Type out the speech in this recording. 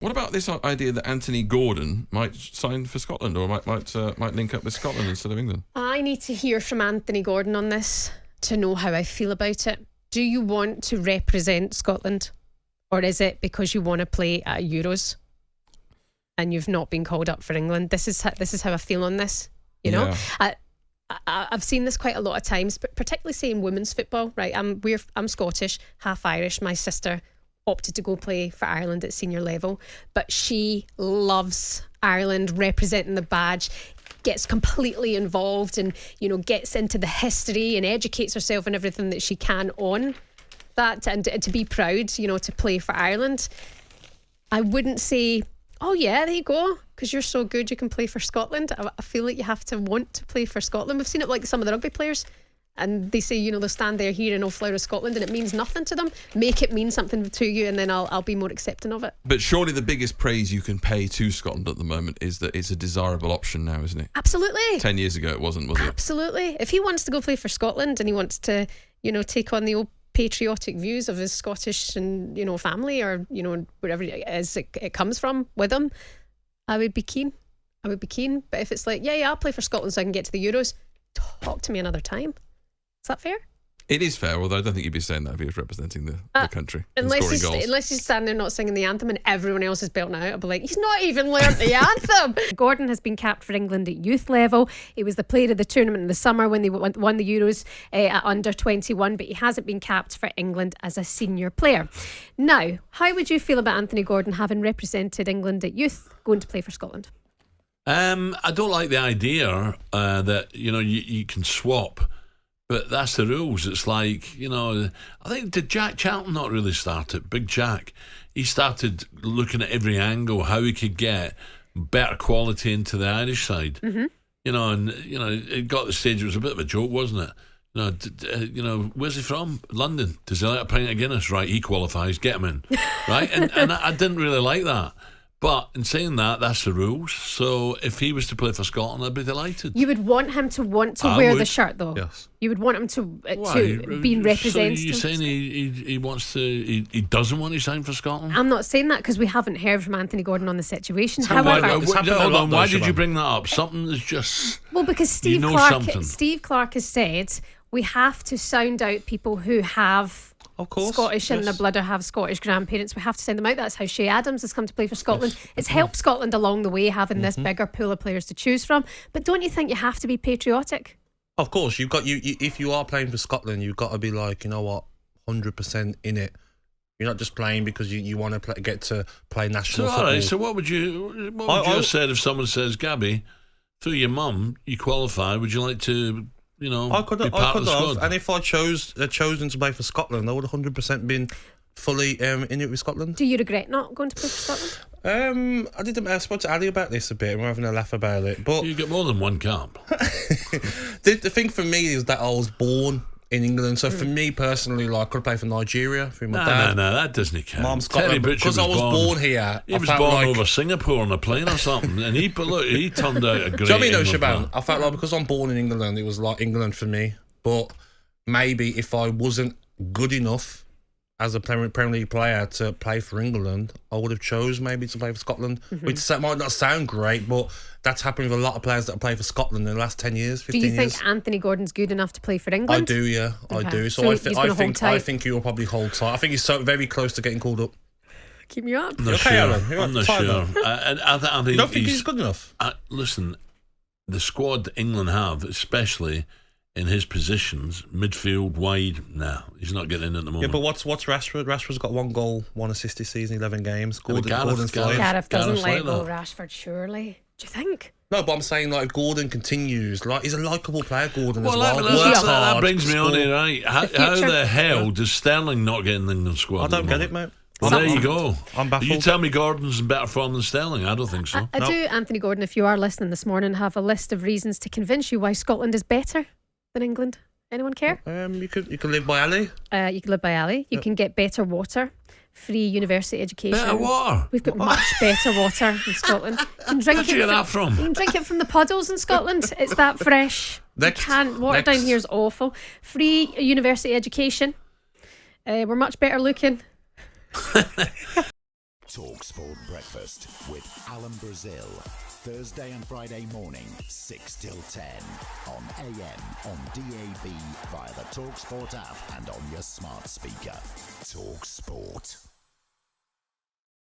What about this idea that Anthony Gordon might sign for Scotland, or might link up with Scotland instead of England? I need to hear from Anthony Gordon on this to know how I feel about it. Do you want to represent Scotland, or is it because you want to play at Euros and you've not been called up for England? This is how I feel on this. You know, I've seen this quite a lot of times, but particularly say in women's football. Right, I'm Scottish, half Irish. My sister opted to go play for Ireland at senior level, but she loves Ireland, representing the badge, gets completely involved, and gets into the history and educates herself and everything that she can on that, and to be proud, to play for Ireland. I wouldn't say, oh yeah, there you go, because you're so good you can play for Scotland. I feel like you have to want to play for Scotland. We've seen it like some of the rugby players, and they say, they'll stand there here in All Flower of Scotland and it means nothing to them. Make it mean something to you, and then I'll be more accepting of it. But surely the biggest praise you can pay to Scotland at the moment is that it's a desirable option now, isn't it? Absolutely. 10 years ago it wasn't, was it? Absolutely. If he wants to go play for Scotland and he wants to, take on the old patriotic views of his Scottish and, family, or, wherever it is it comes from with him, I would be keen. But if it's like, yeah, I'll play for Scotland so I can get to the Euros, talk to me another time. Is that fair? It is fair, although I don't think you'd be saying that if he was representing the country and unless scoring goals. Unless he's standing there not singing the anthem and everyone else is belting out, I'll be like, he's not even learnt the anthem. Gordon has been capped for England at youth level. He was the player of the tournament in the summer when they won the Euros at under 21, but he hasn't been capped for England as a senior player. Now, how would you feel about Anthony Gordon having represented England at youth going to play for Scotland? I don't like the idea that you can swap. But that's the rules. It's like, I think, did Jack Charlton not really start it? Big Jack. He started looking at every angle, how he could get better quality into the Irish side. Mm-hmm. It got to the stage, it was a bit of a joke, wasn't it? Where's he from? London. Does he like a pint of Guinness? Right, he qualifies, get him in. Right? And I didn't really like that. But in saying that, that's the rules. So if he was to play for Scotland, I'd be delighted. You would want him to wear the shirt, though. Yes. You would want him to be represented. So you're saying he wants to? He doesn't want to sign for Scotland? I'm not saying that because we haven't heard from Anthony Gordon on the situation. However, However, why did you bring that up? Something is just because Steve Clarke has said we have to sound out people who have. Of course, Scottish in their blood or have Scottish grandparents. We have to send them out. That's how Shea Adams has come to play for Scotland. Yes. It's helped Scotland along the way, having this bigger pool of players to choose from. But don't you think you have to be patriotic? Of course, you've got if you are playing for Scotland, you've got to be like, 100% in it. You're not just playing because you want to get to play national football. All right, so what would you have said if someone says, Gabby, through your mum, you qualify, would you like to... I could have, and if I chosen to play for Scotland, I would 100% been fully in it with Scotland. Do you regret not going to play for Scotland? I spoke to Ali about this a bit, and we're having a laugh about it. But you get more than one cap. the thing for me is that I was born in England, so for me personally, I could play for Nigeria through my dad. No, that doesn't count. Mum Scotland, because I was born here. He was born over Singapore on a plane or something, and he turned out a great. Do you know what I mean, though, Shaban? I felt like because I'm born in England, it was like England for me. But maybe if I wasn't good enough as a Premier League player to play for England, I would have chose maybe to play for Scotland, which might not sound great, but that's happened with a lot of players that have played for Scotland in the last 10 years, 15 years. Do you think Anthony Gordon's good enough to play for England? I do, yeah. Okay. I do. So I think he will probably hold tight. I think he's so very close to getting called up. Keep me up. I'm not sure. I'm not sure. I you don't think he's good enough? Listen, the squad England have, especially... in his positions, midfield, wide, he's not getting in at the moment. Yeah, but what's Rashford? Rashford's got 1 goal, 1 assist this season, 11 games. Gordon's Gareth doesn't let go Rashford, surely. Do you think? No, but I'm saying, if Gordon continues, he's a likeable player, Gordon, as well. That brings me on here, right? How the hell does Sterling not get in the England squad? I don't get it, mate. Well, there you go. I'm baffled. You tell me Gordon's in better form than Sterling? I don't think so. I do, Anthony Gordon, if you are listening this morning, have a list of reasons to convince you why Scotland is better than England. Anyone care? You can live by Ali. You can live by Ali. You can get better water, free university education. Better water? We've got much better water in Scotland. Where'd you get that from? You can drink it from the puddles in Scotland. It's that fresh. Water down here is awful. Free university education. We're much better looking. TalkSPORT Breakfast with Alan Brazil. Thursday and Friday morning, 6 till 10. On AM, on DAB, via the TalkSPORT app and on your smart speaker. TalkSPORT.